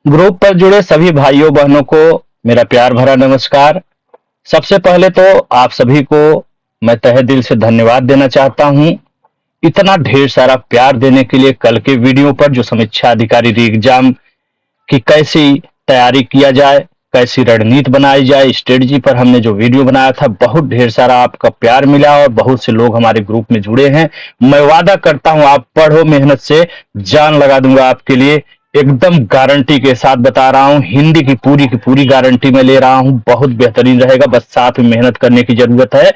Group पर जुड़े सभी भाइयों बहनों को मेरा प्यार भरा नमस्कार। सबसे पहले तो आप सभी को मैं तहे दिल से धन्यवाद देना चाहता हूं, इतना ढेर सारा प्यार देने के लिए। कल के वीडियो पर जो समीक्षा अधिकारी री एग्जाम की कैसी तैयारी किया जाए, कैसी रणनीति बनाई जाए, स्ट्रेटजी पर हमने जो वीडियो बनाया था, बहुत ढेर सारा आपका प्यार मिला और बहुत से लोग हमारे ग्रुप में जुड़े हैं। मैं वादा करता हूं आप पढ़ो मेहनत से, जान लगा दूंगा आपके लिए। एकदम गारंटी के साथ बता रहा हूं, हिंदी की पूरी गारंटी मैं ले रहा हूं। बहुत बेहतरीन रहेगा, बस साथ में मेहनत करने की जरूरत है।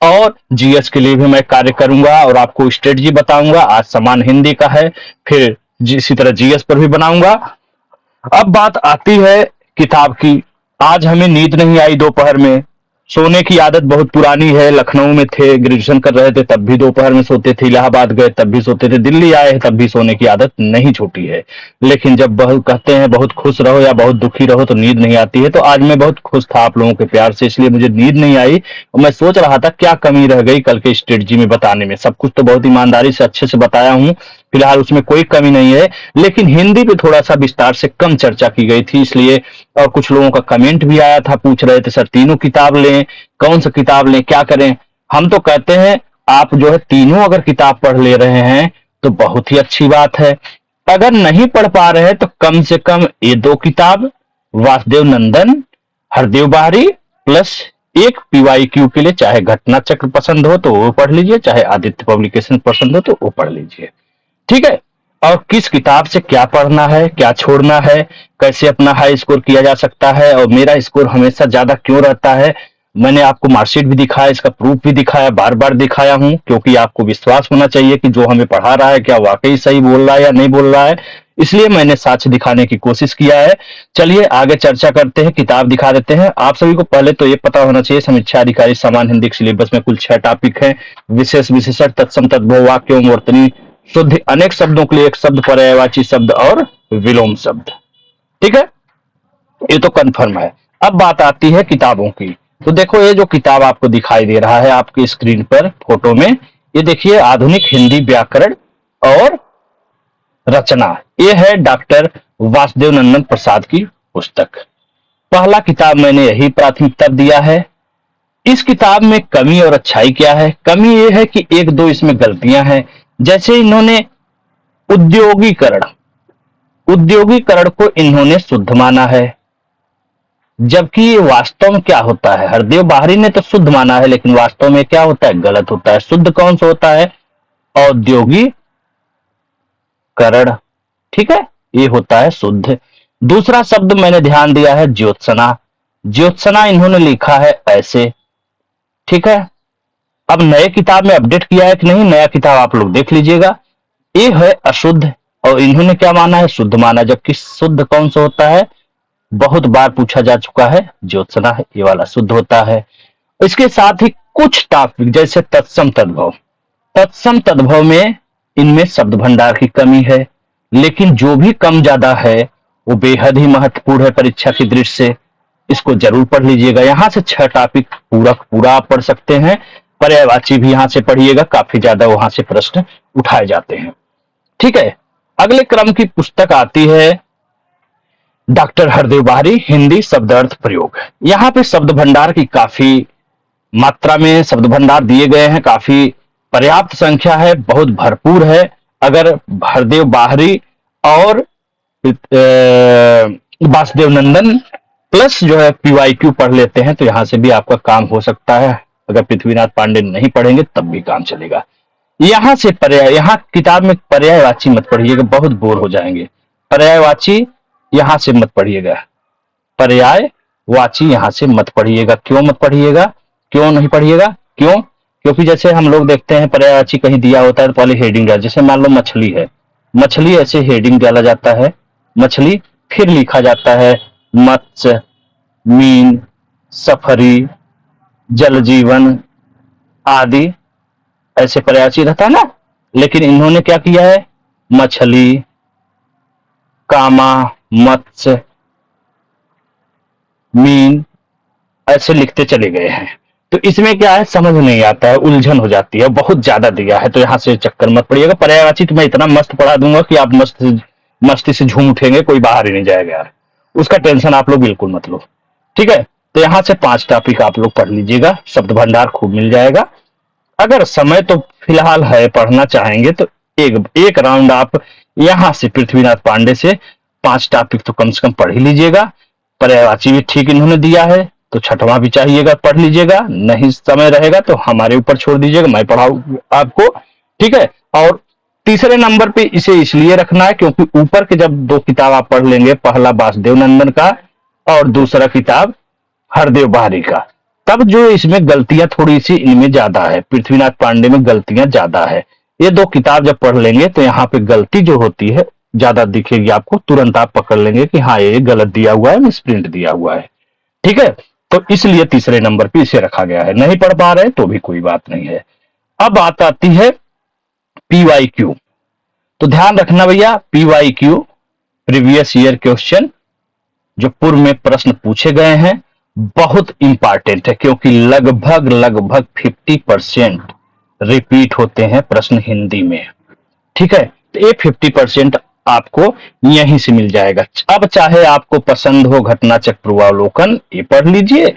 और जीएस के लिए भी मैं कार्य करूंगा और आपको स्ट्रेटजी बताऊंगा। आज समान हिंदी का है, फिर इसी तरह जीएस पर भी बनाऊंगा। अब बात आती है किताब की। आज हमें नींद नहीं आई दोपहर में। सोने की आदत बहुत पुरानी है। लखनऊ में थे, ग्रेजुएशन कर रहे थे, तब भी दोपहर में सोते थे। इलाहाबाद गए तब भी सोते थे। दिल्ली आए हैं तब भी सोने की आदत नहीं छूटी है। लेकिन जब बहुत कहते हैं बहुत खुश रहो या बहुत दुखी रहो तो नींद नहीं आती है। तो आज मैं बहुत खुश था आप लोगों के प्यार से, इसलिए मुझे नींद नहीं आई। और मैं सोच रहा था क्या कमी रह गई कल के स्ट्रेटजी में बताने में। सब कुछ तो बहुत ईमानदारी से अच्छे से बताया हूं, फिलहाल उसमें कोई कमी नहीं है। लेकिन हिंदी पे थोड़ा सा विस्तार से कम चर्चा की गई थी, इसलिए। और कुछ लोगों का कमेंट भी आया था, पूछ रहे थे सर तीनों किताब लें, कौन सा किताब लें, क्या करें। हम तो कहते हैं आप जो है तीनों अगर किताब पढ़ ले रहे हैं तो बहुत ही अच्छी बात है। अगर नहीं पढ़ पा रहे हैं तो कम से कम ये दो किताब, वासुदेव नंदन, हरदेव बाहरी, प्लस एक पीवाईक्यू के लिए, चाहे घटना चक्र पसंद हो तो वो पढ़ लीजिए, चाहे आदित्य पब्लिकेशन पसंद हो तो वो पढ़ लीजिए। ठीक है। और किस किताब से क्या पढ़ना है, क्या छोड़ना है, कैसे अपना हाई स्कोर किया जा सकता है, और मेरा स्कोर हमेशा ज्यादा क्यों रहता है, मैंने आपको मार्कशीट भी दिखाया, इसका प्रूफ भी दिखाया, बार बार दिखाया हूं, क्योंकि आपको विश्वास होना चाहिए कि जो हमें पढ़ा रहा है क्या वाकई सही बोल रहा है या नहीं बोल रहा है। इसलिए मैंने साक्ष्य दिखाने की कोशिश किया है। चलिए आगे चर्चा करते हैं, किताब दिखा देते हैं। आप सभी को पहले तो ये पता होना चाहिए, समीक्षा अधिकारी समान हिंदी के सिलेबस में कुल 6 टॉपिक हैं। विशेष, विशेषण, तत्सम, तद्भव, वाक्य, वर्तनी, शुद्ध, अनेक शब्दों के लिए एक शब्द, पर्यायवाची शब्द और विलोम शब्द। ठीक है, ये तो कंफर्म है। अब बात आती है किताबों की। तो देखो ये जो किताब आपको दिखाई दे रहा है आपकी स्क्रीन पर फोटो में, ये देखिए आधुनिक हिंदी व्याकरण और रचना। ये है डॉक्टर वासुदेव नंदन प्रसाद की पुस्तक। पहला किताब मैंने यही प्राथमिकता दिया है। इस किताब में कमी और अच्छाई क्या है? कमी ये है कि एक दो इसमें गलतियां हैं। जैसे इन्होंने उद्योगीकरण उद्योगीकरण को इन्होंने शुद्ध माना है, जबकि ये वास्तव में क्या होता है? हरदेव बाहरी ने तो शुद्ध माना है, लेकिन वास्तव में क्या होता है? गलत होता है। शुद्ध कौन सा होता है? औद्योगिकरण। ठीक है, ये होता है शुद्ध। दूसरा शब्द मैंने ध्यान दिया है ज्योत्सना। ज्योत्सना इन्होंने लिखा है ऐसे। ठीक है, अब नए किताब में अपडेट किया है कि नहीं, नया किताब आप लोग देख लीजिएगा। ये है अशुद्ध और इन्होंने क्या माना है? शुद्ध माना। जबकि शुद्ध कौन सा होता है? बहुत बार पूछा जा चुका है, ज्योत्सना है, ये वाला शुद्ध होता है। इसके साथ ही कुछ टॉपिक जैसे तत्सम तद्भव, तत्सम तद्भव में इनमें शब्द भंडार की कमी है, लेकिन जो भी कम ज्यादा है वो बेहद ही महत्वपूर्ण है परीक्षा की दृष्टि से। इसको जरूर पढ़ लीजिएगा। यहां से 6 टॉपिक पूरा आप पढ़ सकते हैं। पर्यायवाची भी यहां से पढ़िएगा, काफी ज्यादा वहां से प्रश्न उठाए जाते हैं। ठीक है, अगले क्रम की पुस्तक आती है डॉक्टर हरदेव बाहरी, हिंदी शब्द अर्थ प्रयोग। यहाँ पे शब्द भंडार की काफी मात्रा में शब्द भंडार दिए गए हैं, काफी पर्याप्त संख्या है, बहुत भरपूर है। अगर हरदेव बाहरी और वासुदेव नंदन प्लस जो है पीवाईक्यू पढ़ लेते हैं तो यहां से भी आपका काम हो सकता है। अगर पृथ्वीनाथ पांडे नहीं पढ़ेंगे तब भी काम चलेगा। यहां से पर्याय, यहाँ किताब में पर्यायवाची मत पढ़िएगा, बहुत बोर हो जाएंगे। पर्यायवाची यहां से मत पढ़िएगा, पर्यायवाची यहां से मत पढ़िएगा। क्यों मत पढ़िएगा? क्यों नहीं पढ़िएगा? क्यों? क्योंकि जैसे हम लोग देखते हैं पर्यायवाची कहीं दिया होता है तो पहले हेडिंग है। जैसे मान लो मछली है, मछली ऐसे हेडिंग डाला जाता है, मछली, फिर लिखा जाता है मत्स्य, मीन, सफरी, जल जीवन आदि, ऐसे पर्यायवाची रहता है ना। लेकिन इन्होंने क्या किया है? मछली, कामा, मत्स्य, मीन ऐसे लिखते चले गए हैं। तो इसमें क्या है, समझ नहीं आता है, उलझन हो जाती है, बहुत ज्यादा दिया है, तो यहां से चक्कर मत पड़िएगा। पर्यायवाची तो मैं इतना मस्त पढ़ा दूंगा कि आप मस्त मस्ती से झूम उठेंगे, कोई बाहर ही नहीं जाएगा यार, उसका टेंशन आप लोग बिल्कुल मत लो। ठीक है, तो यहां से 5 टॉपिक आप लोग पढ़ लीजिएगा, शब्द भंडार खूब मिल जाएगा। अगर समय तो फिलहाल है, पढ़ना चाहेंगे तो एक एक राउंड आप यहां से पृथ्वीनाथ पांडे से 5 टॉपिक तो कम से कम पढ़ ही लीजिएगा। पर्यायवाची भी ठीक इन्होंने दिया है, तो छठवां भी चाहिएगा पढ़ लीजिएगा। नहीं समय रहेगा तो हमारे ऊपर छोड़ दीजिएगा, मैं पढ़ाऊ आपको। ठीक है, और तीसरे नंबर पे इसे इसलिए रखना है क्योंकि ऊपर के जब 2 किताब आप पढ़ लेंगे, पहला वासुदेव नंदन का और दूसरा किताब हरदेव बाहरी का, तब जो इसमें गलतियां थोड़ी सी इनमें ज्यादा है, पृथ्वीनाथ पांडे में गलतियां ज्यादा है। ये 2 किताब जब पढ़ लेंगे तो यहाँ पे गलती जो होती है ज्यादा दिखेगी आपको, तुरंत आप पकड़ लेंगे कि हाँ ये गलत दिया हुआ है, मिसप्रिंट दिया हुआ है। ठीक है, तो इसलिए तीसरे नंबर पे इसे रखा गया है। नहीं पढ़ पा रहे तो भी कोई बात नहीं है। अब बात आती है PYQ। तो ध्यान रखना भैया, PYQ प्रीवियस ईयर क्वेश्चन, जो पूर्व में प्रश्न पूछे गए हैं, बहुत इंपॉर्टेंट है क्योंकि लगभग लगभग 50% रिपीट होते हैं प्रश्न हिंदी में। ठीक है, तो ये 50% आपको यहीं से मिल जाएगा। अब चाहे आपको पसंद हो घटना चक्र पूर्वावलोकन, ये पढ़ लीजिए,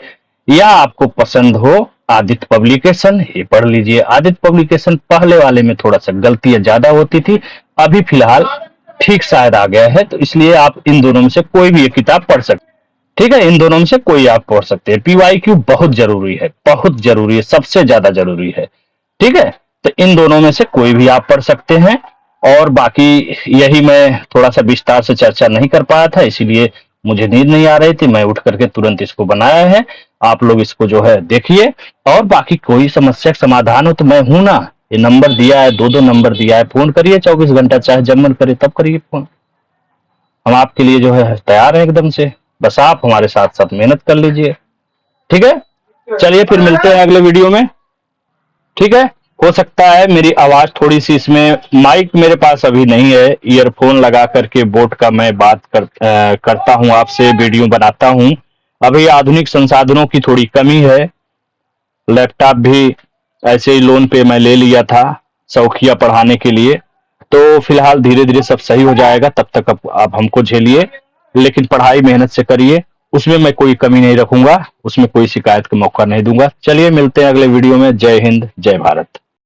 या आपको पसंद हो आदित्य पब्लिकेशन, ये पढ़ लीजिए। आदित्य पब्लिकेशन पहले वाले में थोड़ा सा गलतियां ज्यादा होती थी, अभी फिलहाल ठीक शायद आ गया है, तो इसलिए आप इन दोनों में से कोई भी एक किताब पढ़ सकते हैं। ठीक है, इन दोनों में से कोई आप पढ़ सकते हैं। PYQ बहुत जरूरी है, बहुत जरूरी है, सबसे ज्यादा जरूरी है। ठीक है, तो इन दोनों में से कोई भी आप पढ़ सकते हैं। और बाकी यही मैं थोड़ा सा विस्तार से चर्चा नहीं कर पाया था, इसीलिए मुझे नींद नहीं आ रही थी, मैं उठ करके तुरंत इसको बनाया है। आप लोग इसको जो है देखिए, और बाकी कोई समस्या का समाधान हो तो मैं हूं ना, ये नंबर दिया है, 2 नंबर दिया है, फोन करिए 24 घंटा, चाहे जब मन करे तब करिए फोन, हम आपके लिए जो है तैयार है एकदम से। बस आप हमारे साथ साथ मेहनत कर लीजिए। ठीक है, चलिए फिर मिलते हैं अगले वीडियो में। ठीक है, हो सकता है मेरी आवाज थोड़ी सी, इसमें माइक मेरे पास अभी नहीं है, ईयरफोन लगा करके बोट का मैं बात करता हूं आपसे, वीडियो बनाता हूं। अभी आधुनिक संसाधनों की थोड़ी कमी है, लैपटॉप भी ऐसे ही लोन पे मैं ले लिया था शौकिया पढ़ाने के लिए, तो फिलहाल धीरे धीरे सब सही हो जाएगा, तब तक आप हमको झेलिए, लेकिन पढ़ाई मेहनत से करिए, उसमें मैं कोई कमी नहीं रखूंगा, उसमें कोई शिकायत का मौका नहीं दूंगा। चलिए मिलते हैं अगले वीडियो में। जय हिंद, जय भारत।